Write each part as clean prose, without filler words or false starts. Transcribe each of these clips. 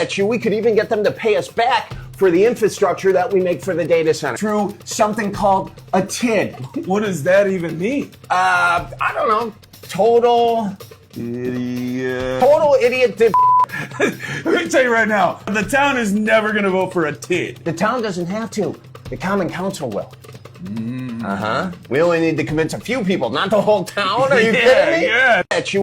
Bet you we could even get them to pay us back for the infrastructure that we make for the data center through something called a TID. What does that even mean? I don't know. Total Idiot. Let me tell you right now, the town is never going to vote for a TID. The town doesn't have to. The Common Council will. We only need to convince a few people, not the whole town. Are you kidding me? Yeah. Bet you.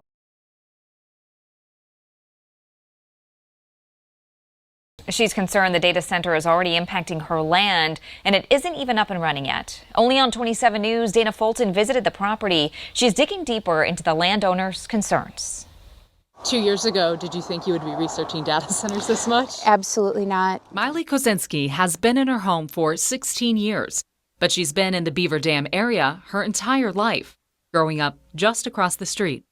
She's concerned the data center is already impacting her land, and it isn't even up and running yet. Only on 27 News, Dana Fulton visited the property. She's digging deeper into the landowner's concerns. 2 years ago, did you think you would be researching data centers this much? Absolutely not. Miley Kozinski has been in her home for 16 years, but she's been in the Beaver Dam area her entire life, growing up just across the street.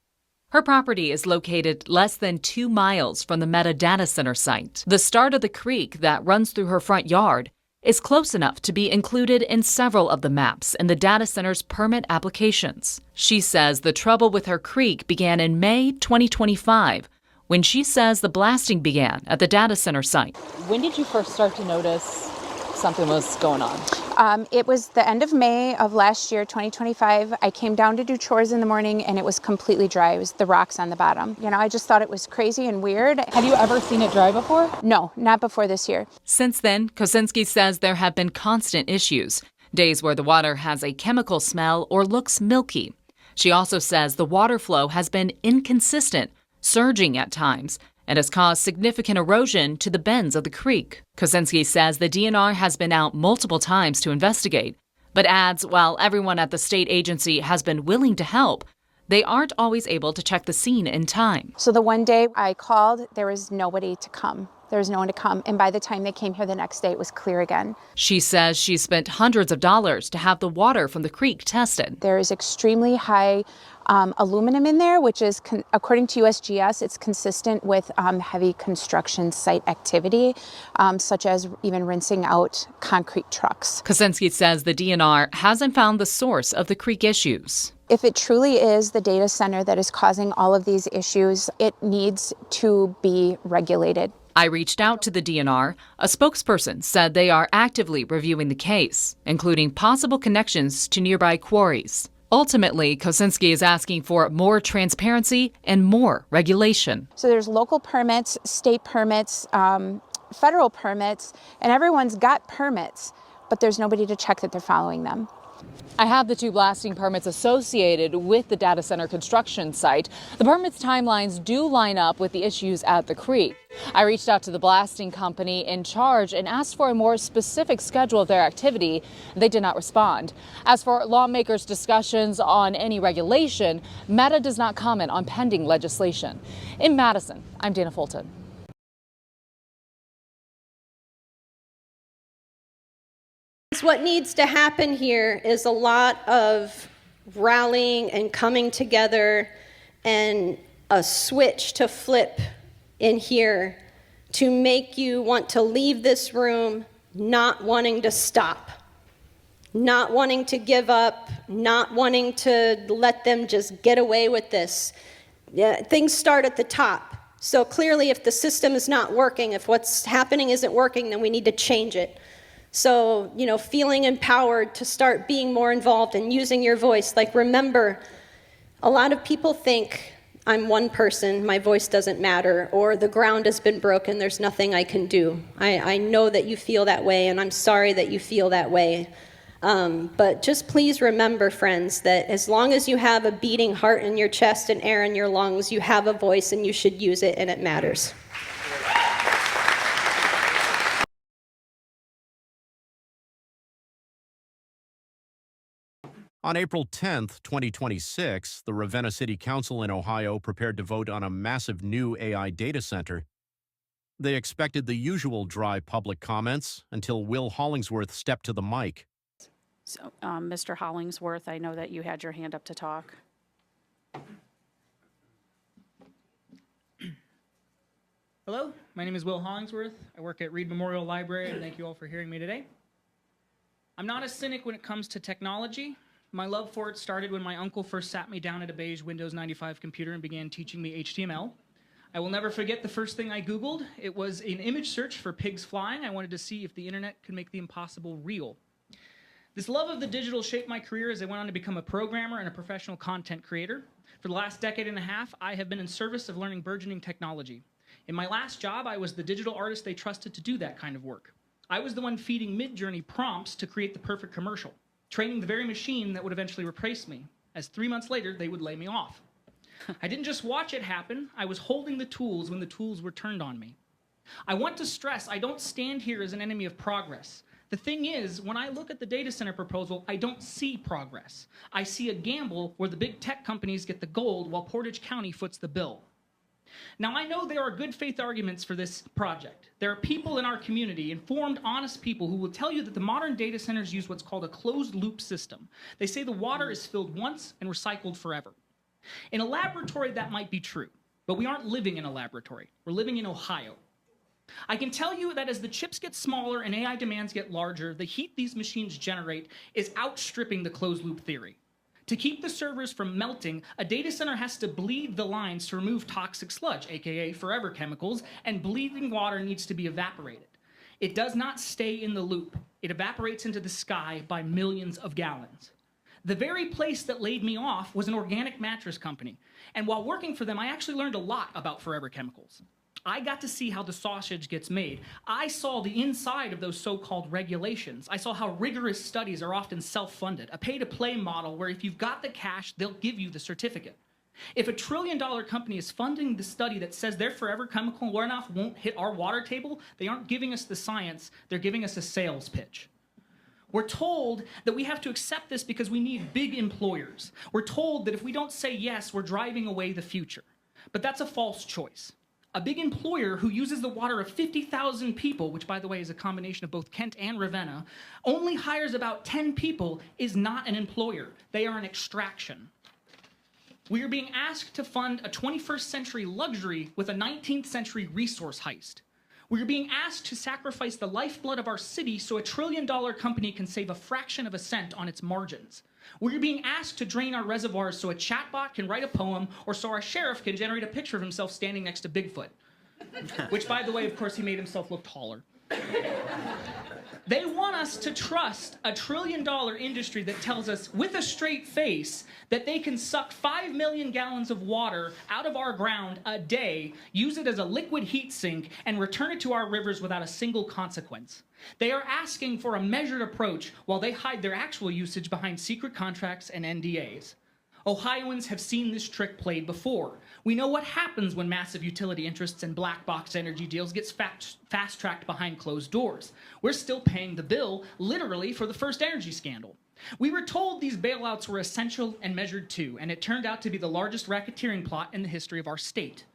Her property is located less than 2 miles from the Meta data center site. The start of the creek that runs through her front yard is close enough to be included in several of the maps in the data center's permit applications. She says the trouble with her creek began in May 2025, when she says the blasting began at the data center site. When did you first start to notice something was going on? It was the end of May of last year, 2025. I came down to do chores in the morning and it was completely dry. It was the rocks on the bottom. I just thought it was crazy and weird. Have you ever seen it dry before? No, not before this year. Since then, Kozinski says there have been constant issues. Days where the water has a chemical smell or looks milky. She also says the water flow has been inconsistent, surging at times, and has caused significant erosion to the bends of the creek. Kozinski says the DNR has been out multiple times to investigate, but adds while everyone at the state agency has been willing to help, they aren't always able to check the scene in time. So the one day I called, there was nobody to come. There was no one to come. And by the time they came here the next day, it was clear again. She says she spent hundreds of dollars to have the water from the creek tested. There is extremely high aluminum in there, which is, according to USGS, it's consistent with heavy construction site activity, such as even rinsing out concrete trucks. Kozinski says the DNR hasn't found the source of the creek issues. If it truly is the data center that is causing all of these issues, it needs to be regulated. I reached out to the DNR. A spokesperson said they are actively reviewing the case, including possible connections to nearby quarries. Ultimately, Kozinski is asking for more transparency and more regulation. So there's local permits, state permits, federal permits, and everyone's got permits, but there's nobody to check that they're following them. I have the 2 blasting permits associated with the data center construction site. The permits timelines do line up with the issues at the creek. I reached out to the blasting company in charge and asked for a more specific schedule of their activity. They did not respond. As for lawmakers' discussions on any regulation, Meta does not comment on pending legislation. In Madison, I'm Dana Fulton. What needs to happen here is a lot of rallying and coming together and a switch to flip in here to make you want to leave this room not wanting to stop, not wanting to give up, not wanting to let them just get away with this. Yeah, things start at the top. So clearly if the system is not working, if what's happening isn't working, then we need to change it. So, feeling empowered to start being more involved and using your voice. Like, remember, a lot of people think I'm one person, my voice doesn't matter, or the ground has been broken, there's nothing I can do. I know that you feel that way, and I'm sorry that you feel that way. But just please remember, friends, that as long as you have a beating heart in your chest and air in your lungs, you have a voice and you should use it, and it matters. On April 10, 2026, the Ravenna City Council in Ohio prepared to vote on a massive new AI data center. They expected the usual dry public comments until Will Hollingsworth stepped to the mic. So, Mr. Hollingsworth, I know that you had your hand up to talk. Hello, my name is Will Hollingsworth. I work at Reed Memorial Library, and thank you all for hearing me today. I'm not a cynic when it comes to technology. My love for it started when my uncle first sat me down at a beige Windows 95 computer and began teaching me HTML. I will never forget the first thing I Googled. It was an image search for pigs flying. I wanted to see if the internet could make the impossible real. This love of the digital shaped my career as I went on to become a programmer and a professional content creator. For the last decade and a half, I have been in service of learning burgeoning technology. In my last job, I was the digital artist they trusted to do that kind of work. I was the one feeding Mid-Journey prompts to create the perfect commercial, training the very machine that would eventually replace me, as 3 months later, they would lay me off. I didn't just watch it happen, I was holding the tools when the tools were turned on me. I want to stress, I don't stand here as an enemy of progress. The thing is, when I look at the data center proposal, I don't see progress. I see a gamble where the big tech companies get the gold while Portage County foots the bill. Now, I know there are good faith arguments for this project. There are people in our community, informed, honest people, who will tell you that the modern data centers use what's called a closed loop system. They say the water is filled once and recycled forever. In a laboratory, that might be true, but we aren't living in a laboratory. We're living in Ohio. I can tell you that as the chips get smaller and AI demands get larger, the heat these machines generate is outstripping the closed loop theory. To keep the servers from melting, a data center has to bleed the lines to remove toxic sludge, aka forever chemicals, and bleeding water needs to be evaporated. It does not stay in the loop. It evaporates into the sky by millions of gallons. The very place that laid me off was an organic mattress company, and while working for them, I actually learned a lot about forever chemicals. I got to see how the sausage gets made. I saw the inside of those so-called regulations. I saw how rigorous studies are often self-funded, a pay-to-play model where if you've got the cash, they'll give you the certificate. If a $1 trillion company is funding the study that says their forever chemical runoff won't hit our water table, they aren't giving us the science, they're giving us a sales pitch. We're told that we have to accept this because we need big employers. We're told that if we don't say yes, we're driving away the future. But that's a false choice. A big employer who uses the water of 50,000 people, which by the way is a combination of both Kent and Ravenna, only hires about 10 people is not an employer. They are an extraction. We are being asked to fund a 21st century luxury with a 19th century resource heist. We are being asked to sacrifice the lifeblood of our city so a $1 trillion company can save a fraction of a cent on its margins. We are being asked to drain our reservoirs so a chatbot can write a poem or so our sheriff can generate a picture of himself standing next to Bigfoot. Which, by the way, of course, he made himself look taller. They want us to trust a $1 trillion industry that tells us with a straight face that they can suck 5 million gallons of water out of our ground a day, use it as a liquid heat sink, and return it to our rivers without a single consequence. They are asking for a measured approach while they hide their actual usage behind secret contracts and NDAs. Ohioans have seen this trick played before. We know what happens when massive utility interests and black box energy deals gets fast-tracked behind closed doors. We're still paying the bill, literally, for the first energy scandal. We were told these bailouts were essential and measured too, and it turned out to be the largest racketeering plot in the history of our state.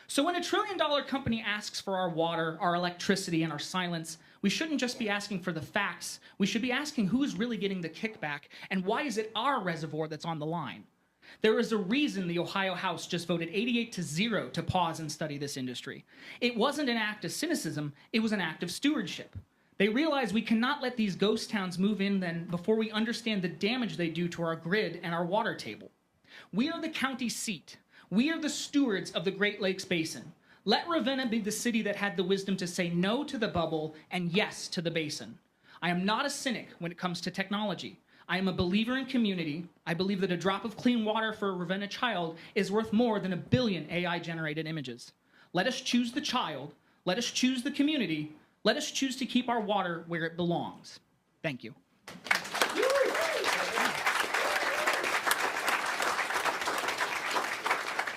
So when a $1 trillion company asks for our water, our electricity, and our silence, we shouldn't just be asking for the facts. We should be asking who's really getting the kickback, and why is it our reservoir that's on the line? There is a reason the Ohio House just voted 88-0 to pause and study this industry. It wasn't an act of cynicism, it was an act of stewardship. They realize we cannot let these ghost towns move in then before we understand the damage they do to our grid and our water table. We are the county seat. We are the stewards of the Great Lakes Basin. Let Ravenna be the city that had the wisdom to say no to the bubble and yes to the basin. I am not a cynic when it comes to technology. I am a believer in community. I believe that a drop of clean water for a Ravenna child is worth more than 1 billion AI-generated images. Let us choose the child. Let us choose the community. Let us choose to keep our water where it belongs. Thank you.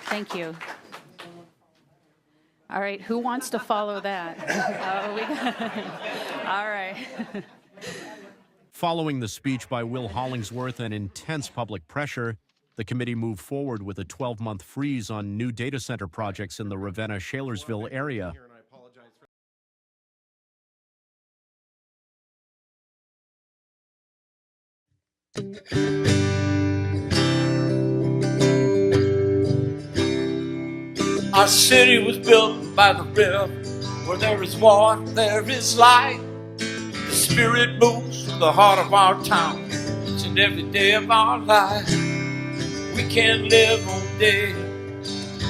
Thank you. All right, who wants to follow that? All right. Following the speech by Will Hollingsworth and intense public pressure, the committee moved forward with a 12-month freeze on new data center projects in the Ravenna-Shalersville area. Our city was built by the river, where there is water, there is light. The spirit moves through the heart of our town, each and every day of our life. We can't live on day.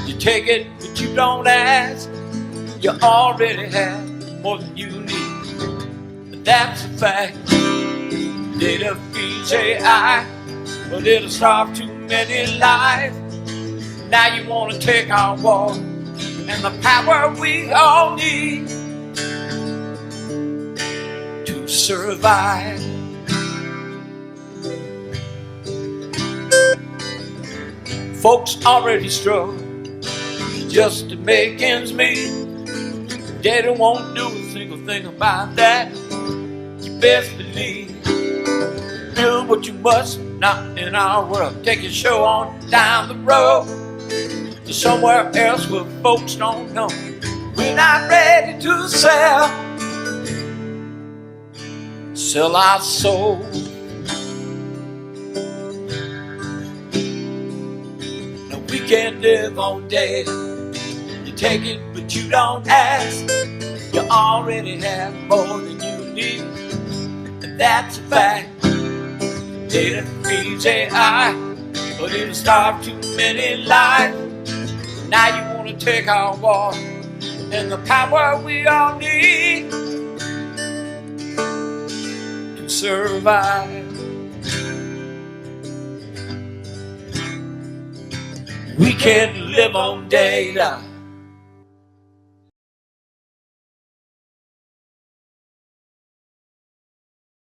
You take it, we but you don't ask. You already have more than you need. But that's a fact. Data feeds AI, but it'll starve too many lives. Now you want to take our water and the power we all need to survive. Folks already struggle just to make ends meet. Data won't do a single thing about that. You best believe. Build what you must, not in our world. Take your show on down the road to somewhere else where folks don't know. We're not ready to sell our soul. No, we can't live on data. You take it, but you don't ask. You already have more than you need, and that's a fact. Data feeds AI, but it'll starve too many lives. Now you want to take our water and the power we all need to survive. We can't live on data.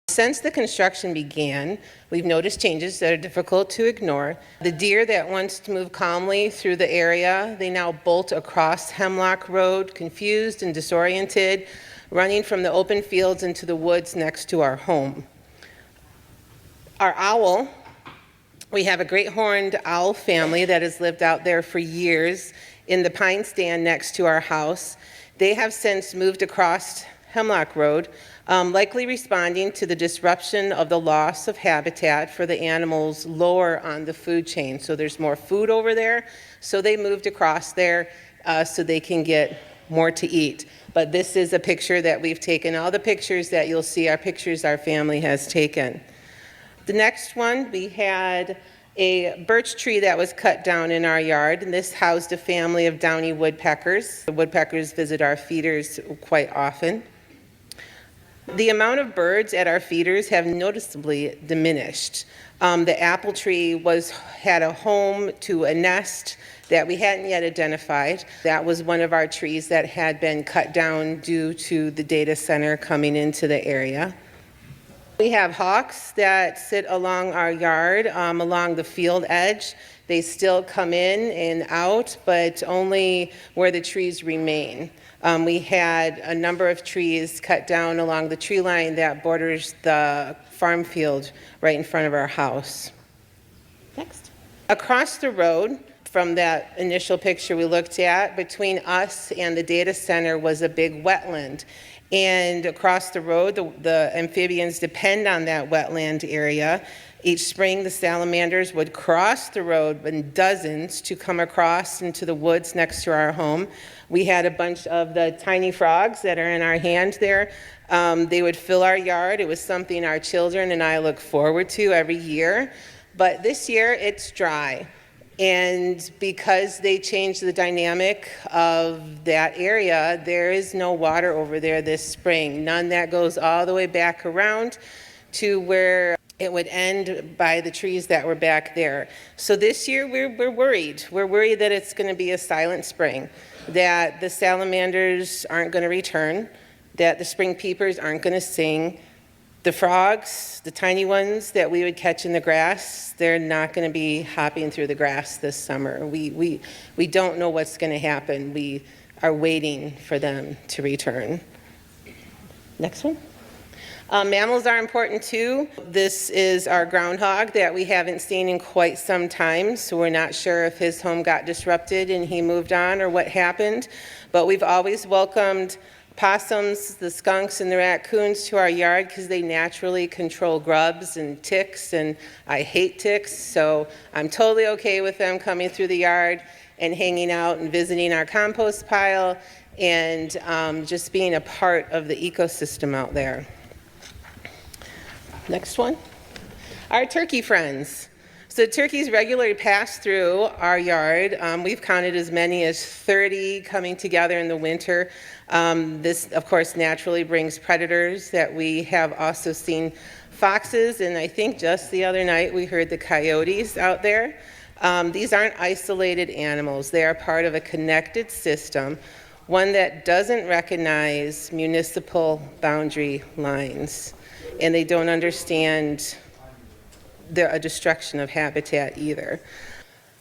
Since the construction began, we've noticed changes that are difficult to ignore. The deer that once moved calmly through the area, they now bolt across Hemlock Road, confused and disoriented, running from the open fields into the woods next to our home. Our owl, we have a great horned owl family that has lived out there for years in the pine stand next to our house. They have since moved across Hemlock Road, likely responding to the disruption of the loss of habitat for the animals lower on the food chain. So there's more food over there, so they moved across there so they can get more to eat. But this is a picture that we've taken. All the pictures that you'll see are pictures our family has taken. The next one, we had a birch tree that was cut down in our yard, and this housed a family of downy woodpeckers. The woodpeckers visit our feeders quite often. The amount of birds at our feeders have noticeably diminished. The apple tree had a home to a nest that we hadn't yet identified. That was one of our trees that had been cut down due to the data center coming into the area. We have hawks that sit along our yard, along the field edge. They still come in and out, but only where the trees remain. We had a number of trees cut down along the tree line that borders the farm field right in front of our house. Next. Across the road from that initial picture we looked at, between us and the data center was a big wetland. And across the road, the amphibians depend on that wetland area. Each spring, the salamanders would cross the road in dozens to come across into the woods next to our home. We had a bunch of the tiny frogs that are in our hand there. They would fill our yard. It was something our children and I look forward to every year. But this year, it's dry. And because they changed the dynamic of that area, there is no water over there this spring. None that goes all the way back around to where it would end by the trees that were back there. So this year we're worried. We're worried that it's going to be a silent spring, that the salamanders aren't going to return, that the spring peepers aren't going to sing. The frogs, the tiny ones that we would catch in the grass, they're not going to be hopping through the grass this summer. We don't know what's going to happen. We are waiting for them to return. Next one. Mammals are important too. This is our groundhog that we haven't seen in quite some time, so we're not sure if his home got disrupted and he moved on or what happened. But we've always welcomed possums, the skunks, and the raccoons to our yard because they naturally control grubs and ticks, and I hate ticks, so I'm totally okay with them coming through the yard and hanging out and visiting our compost pile and just being a part of the ecosystem out there. Next one. Our turkey friends. So turkeys regularly pass through our yard. We've counted as many as 30 coming together in the winter. This, of course, naturally brings predators that we have also seen foxes, and I think just the other night we heard the coyotes out there. These aren't isolated animals. They are part of a connected system, one that doesn't recognize municipal boundary lines, and they don't understand a destruction of habitat either.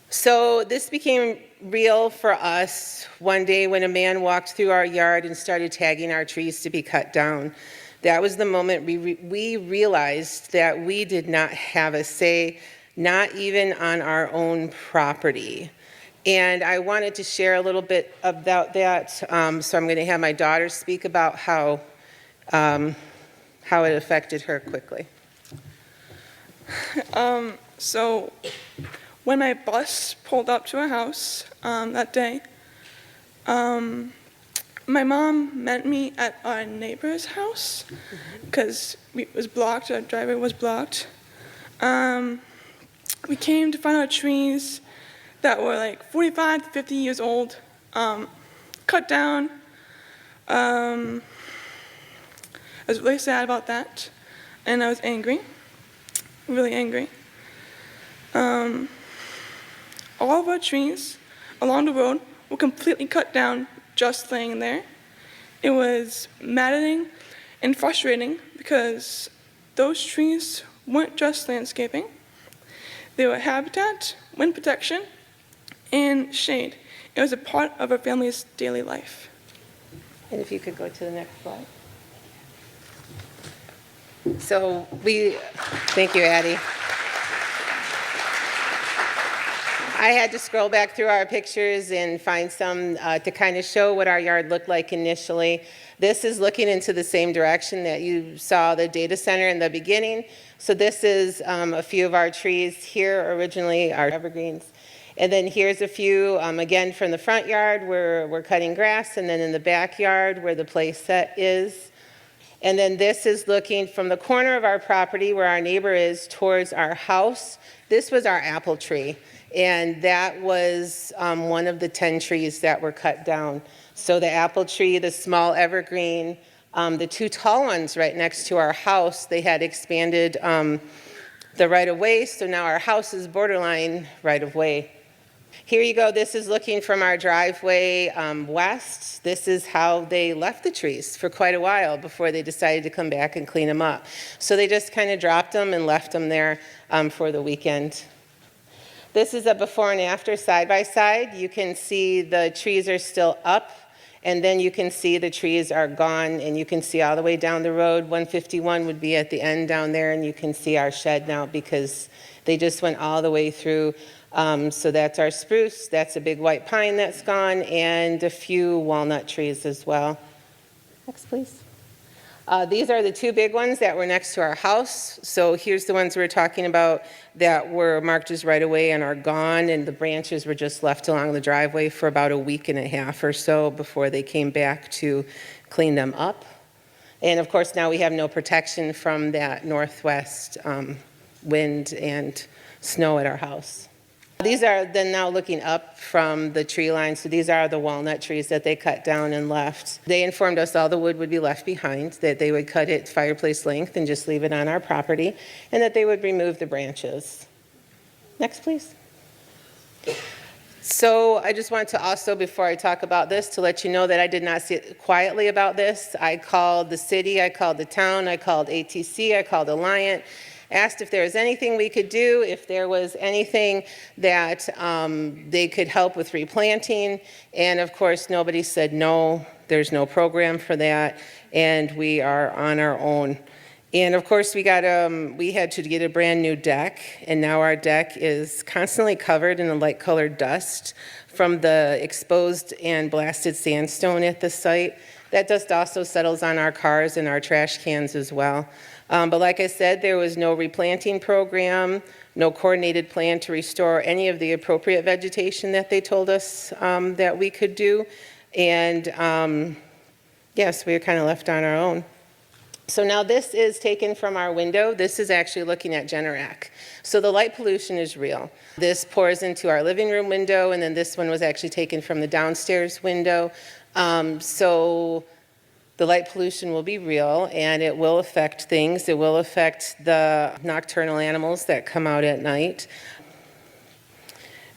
So this became real for us one day when a man walked through our yard and started tagging our trees to be cut down. That was the moment we realized that we did not have a say, not even on our own property. And I wanted to share a little bit about that, so I'm going to have my daughter speak about how it affected her quickly. So when my bus pulled up to our house that day, my mom met me at our neighbor's house because it was blocked, our driveway was blocked. We came to find our trees that were like 45 to 50 years old, cut down. I was really sad about that, and I was angry. Really angry. All of our trees along the road were completely cut down, just laying there. It was maddening and frustrating because those trees weren't just landscaping. They were habitat, wind protection, and shade. It was a part of our family's daily life. And if you could go to the next slide. So thank you, Addie. I had to scroll back through our pictures and find some to kind of show what our yard looked like initially. This is looking into the same direction that you saw the data center in the beginning. So this is a few of our trees here, originally our evergreens. And then here's a few, again, from the front yard where we're cutting grass, and then in the backyard where the play set is. And then this is looking from the corner of our property where our neighbor is towards our house. This was our apple tree, and that was one of the 10 trees that were cut down. So the apple tree, the small evergreen, the two tall ones right next to our house, they had expanded the right-of-way, so now our house is borderline right-of-way. Here you go. This is looking from our driveway west. This is how they left the trees for quite a while before they decided to come back and clean them up. So they just kind of dropped them and left them there for the weekend. This is a before and after side by side. You can see the trees are still up, and then you can see the trees are gone, and you can see all the way down the road. 151 would be at the end down there, and you can see our shed now because they just went all the way through. So that's our spruce, that's a big white pine that's gone, and a few walnut trees as well. Next, please. These are the two big ones that were next to our house. So here's the ones we're talking about that were marked as right away and are gone, and the branches were just left along the driveway for about a week and a half or so before they came back to clean them up. And of course now we have no protection from that northwest wind and snow at our house. These are then now looking up from the tree line. So these are the walnut trees that they cut down and left. They informed us all the wood would be left behind, that they would cut it fireplace length and just leave it on our property, and that they would remove the branches. Next, please. So I just want to also, before I talk about this, to let you know that I did not sit quietly about this. I called the city, I called the town, I called ATC, I called Alliant, asked if there was anything we could do, if there was anything that they could help with replanting, and of course nobody said no, there's no program for that, and we are on our own. And of course we had to get a brand new deck, and now our deck is constantly covered in a light colored dust from the exposed and blasted sandstone at the site. That dust also settles on our cars and our trash cans as well. But like I said, there was no replanting program, no coordinated plan to restore any of the appropriate vegetation that they told us that we could do. And yes, we were kind of left on our own. So now this is taken from our window. This is actually looking at Generac. So the light pollution is real. This pours into our living room window, and then this one was actually taken from the downstairs window. So the light pollution will be real, and it will affect things. It will affect the nocturnal animals that come out at night.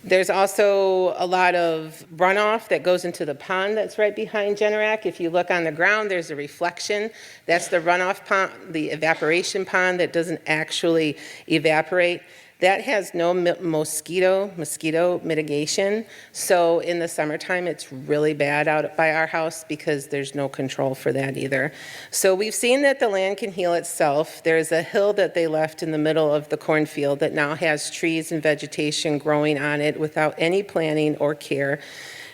There's also a lot of runoff that goes into the pond that's right behind Generac. If you look on the ground, there's a reflection. That's the runoff pond, the evaporation pond that doesn't actually evaporate. That has no mosquito mitigation. So in the summertime, it's really bad out by our house because there's no control for that either. So we've seen that the land can heal itself. There's a hill that they left in the middle of the cornfield that now has trees and vegetation growing on it without any planning or care.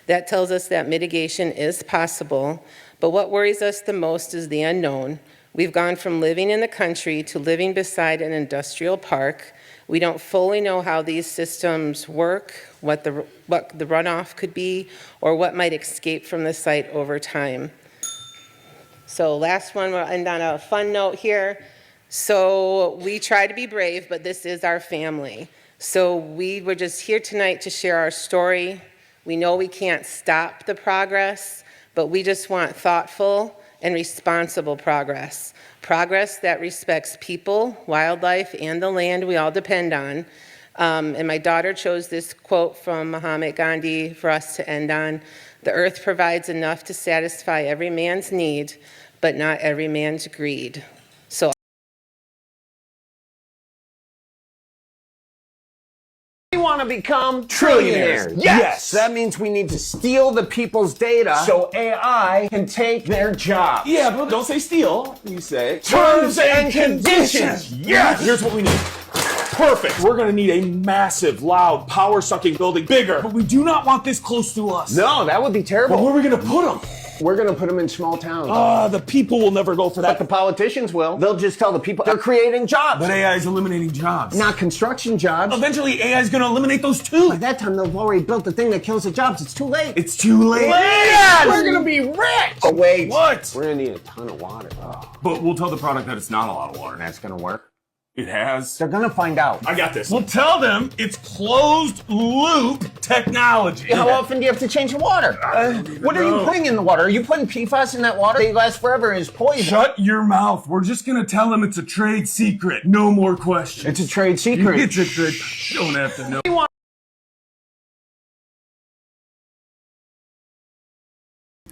That tells us that mitigation is possible. But what worries us the most is the unknown. We've gone from living in the country to living beside an industrial park. We don't fully know how these systems work, what the runoff could be, or what might escape from the site over time. So last one, we'll end on a fun note here. So we try to be brave, but this is our family. So we were just here tonight to share our story. We know we can't stop the progress, but we just want thoughtful and responsible progress. Progress that respects people, wildlife, and the land we all depend on. And my daughter chose this quote from Mahatma Gandhi for us to end on. The earth provides enough to satisfy every man's need, but not every man's greed. So We want to become Trillionaires. Yes. That means we need to steal the people's data so AI can take their jobs. Yeah, but don't say steal. You say Terms and conditions. Yes. Here's what we need. Perfect. We're gonna need a massive, loud, power-sucking building, bigger. But we do not want this close to us. No, that would be terrible. But where are we gonna put them? We're going to put them in small towns. The people will never go for that. But the politicians will. They'll just tell the people they're creating jobs. But AI is eliminating jobs. Not construction jobs. Eventually, AI is going to eliminate those too. By that time, they've already built the thing that kills the jobs. It's too late. It's too late. Yes! We're going to be rich. Oh, wait. What? We're going to need a ton of water. Oh. But we'll tell the product that it's not a lot of water. And that's going to work? It has. They're going to find out. I got this. We'll tell them it's closed loop technology. How often do you have to change the water? What are you putting in the water? Are you putting PFAS in that water? They last forever and it's poison. Shut your mouth. We're just going to tell them it's a trade secret. No more questions. It's a trade secret. It's a trade. You don't have to know.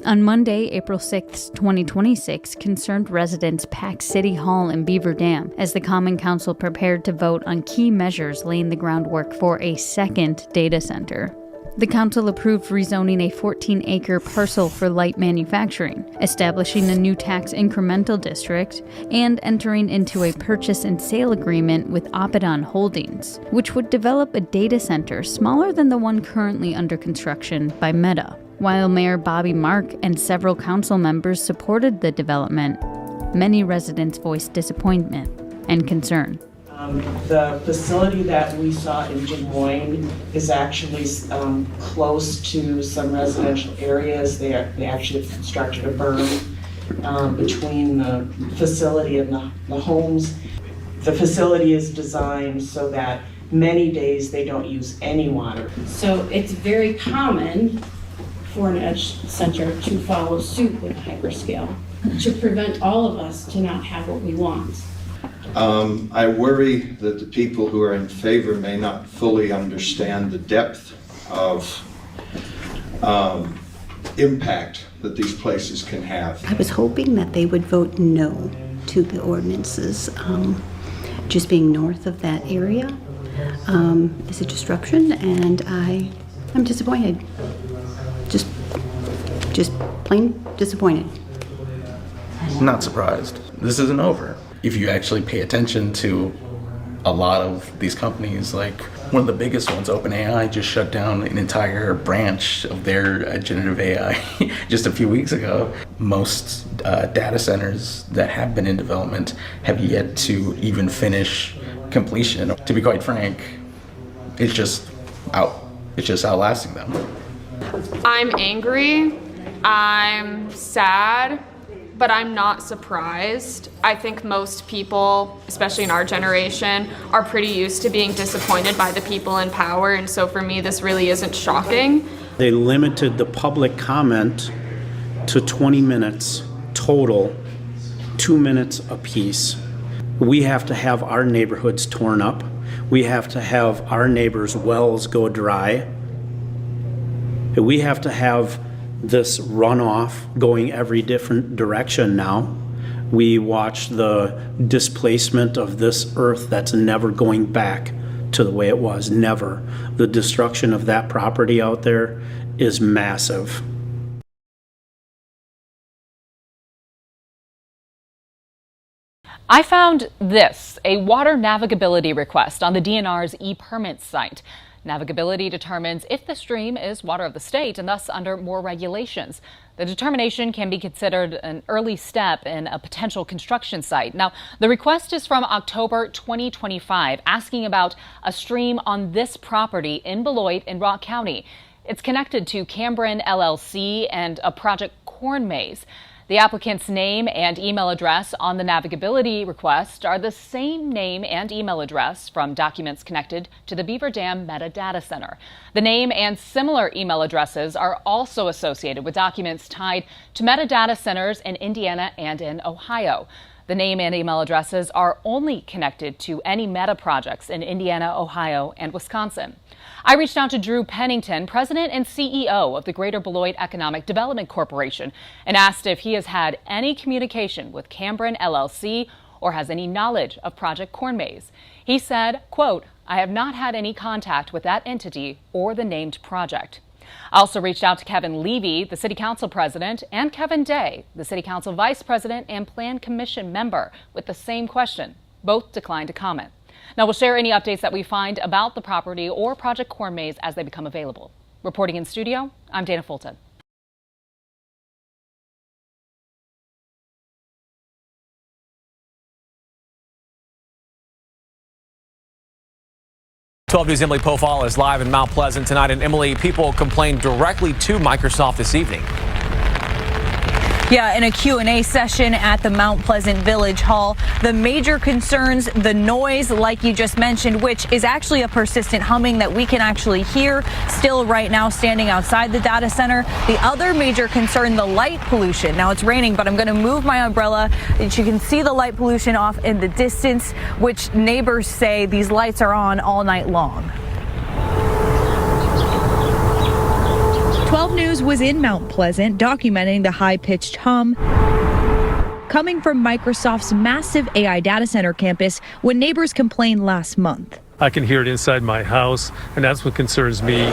On Monday, April 6, 2026, concerned residents packed City Hall in Beaver Dam as the Common Council prepared to vote on key measures laying the groundwork for a second data center. The council approved rezoning a 14-acre parcel for light manufacturing, establishing a new tax incremental district, and entering into a purchase and sale agreement with Opidon Holdings, which would develop a data center smaller than the one currently under construction by Meta. While Mayor Bobby Mark and several council members supported the development, many residents voiced disappointment and concern. The facility that we saw in Des Moines is actually close to some residential areas. They actually have constructed a berm between the facility and the homes. The facility is designed so that many days they don't use any water. So it's very common for an edge center to follow suit with a hyperscale to prevent all of us to not have what we want. I worry that the people who are in favor may not fully understand the depth of impact that these places can have. I was hoping that they would vote no to the ordinances. Just being north of that area is a disruption, and I'm disappointed. Just plain disappointed. Not surprised. This isn't over. If you actually pay attention to a lot of these companies, like one of the biggest ones, OpenAI, just shut down an entire branch of their generative AI just a few weeks ago. Most data centers that have been in development have yet to even finish completion. To be quite frank, it's just outlasting them. I'm angry, I'm sad, but I'm not surprised. I think most people, especially in our generation, are pretty used to being disappointed by the people in power, and so for me, this really isn't shocking. They limited the public comment to 20 minutes total, 2 minutes apiece. We have to have our neighborhoods torn up. We have to have our neighbors' wells go dry. We have to have this runoff going every different direction now. We watch the displacement of this earth that's never going back to the way it was, never. The destruction of that property out there is massive. I found this, a water navigability request on the DNR's e-permits site. Navigability determines if the stream is water of the state and thus under more regulations. The determination can be considered an early step in a potential construction site. Now, the request is from October 2025, asking about a stream on this property in Beloit in Rock County. It's connected to Cameron LLC and a project corn maze. The applicant's name and email address on the navigability request are the same name and email address from documents connected to the Beaver Dam Metadata Center. The name and similar email addresses are also associated with documents tied to metadata centers in Indiana and in Ohio. The name and email addresses are only connected to any Meta projects in Indiana, Ohio, and Wisconsin. I reached out to Drew Pennington, president and CEO of the Greater Beloit Economic Development Corporation, and asked if he has had any communication with Cameron LLC or has any knowledge of Project Corn Maze. He said, quote, "I have not had any contact with that entity or the named project." I also reached out to Kevin Levy, the City Council President, and Kevin Day, the City Council Vice President and Plan Commission member, with the same question. Both declined to comment. Now, we'll share any updates that we find about the property or Project Corn Maze as they become available. Reporting in studio, I'm Dana Fulton. 12 News' Emily Pofall is live in Mount Pleasant tonight. And Emily, people complained directly to Microsoft this evening. Yeah, in a Q&A session at the Mount Pleasant Village Hall, the major concerns, the noise, like you just mentioned, which is actually a persistent humming that we can actually hear still right now standing outside the data center. The other major concern, the light pollution. Now it's raining, but I'm going to move my umbrella. You can see the light pollution off in the distance, which neighbors say these lights are on all night long. 12 News was in Mount Pleasant documenting the high-pitched hum coming from Microsoft's massive AI data center campus when neighbors complained last month. I can hear it inside my house, and that's what concerns me.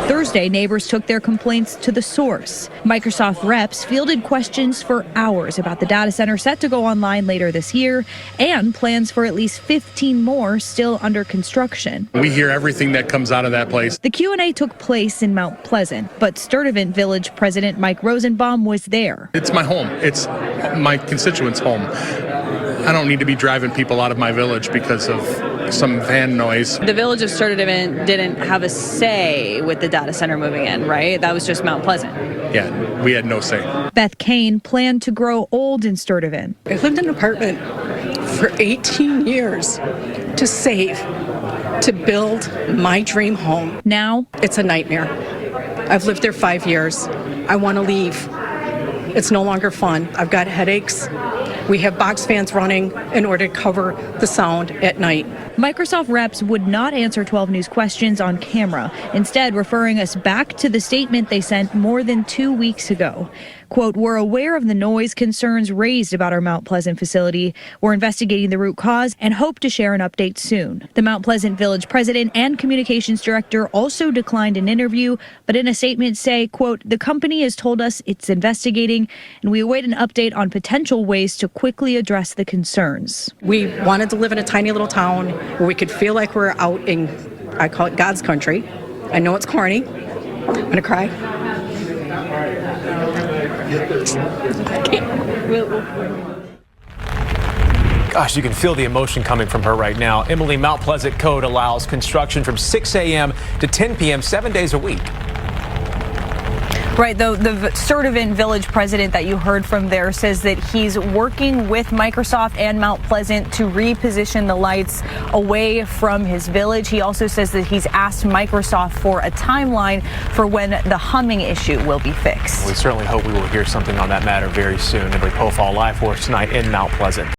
Thursday, neighbors took their complaints to the source. Microsoft reps fielded questions for hours about the data center set to go online later this year and plans for at least 15 more still under construction. We hear everything that comes out of that place. The Q&A took place in Mount Pleasant, but Sturtevant Village President Mike Rosenbaum was there. It's my home. It's my constituents' home. I don't need to be driving people out of my village because of some van noise. The village of Sturtevant didn't have a say with the data center moving in, right? That was just Mount Pleasant. Yeah, we had no say. Beth Kane planned to grow old in Sturtevant. I lived in an apartment for 18 years to save, to build my dream home. Now, it's a nightmare. I've lived there 5 years. I want to leave. It's no longer fun. I've got headaches. We have box fans running in order to cover the sound at night. Microsoft reps would not answer 12 News questions on camera, instead referring us back to the statement they sent more than 2 weeks ago. Quote, "We're aware of the noise concerns raised about our Mount Pleasant facility. We're investigating the root cause and hope to share an update soon." The Mount Pleasant Village president and communications director also declined an interview, but in a statement say, quote, "The company has told us it's investigating and we await an update on potential ways to quickly address the concerns." We wanted to live in a tiny little town where we could feel like we're out in, I call it God's country. I know it's corny. I'm gonna cry. Gosh, you can feel the emotion coming from her right now. Emily, Mount Pleasant code allows construction from 6 a.m. to 10 p.m. 7 days a week. Right, though the Sturtevant Village president that you heard from there says that he's working with Microsoft and Mount Pleasant to reposition the lights away from his village. He also says that he's asked Microsoft for a timeline for when the humming issue will be fixed. We certainly hope we will hear something on that matter very soon. Emily Pofall live for us tonight in Mount Pleasant.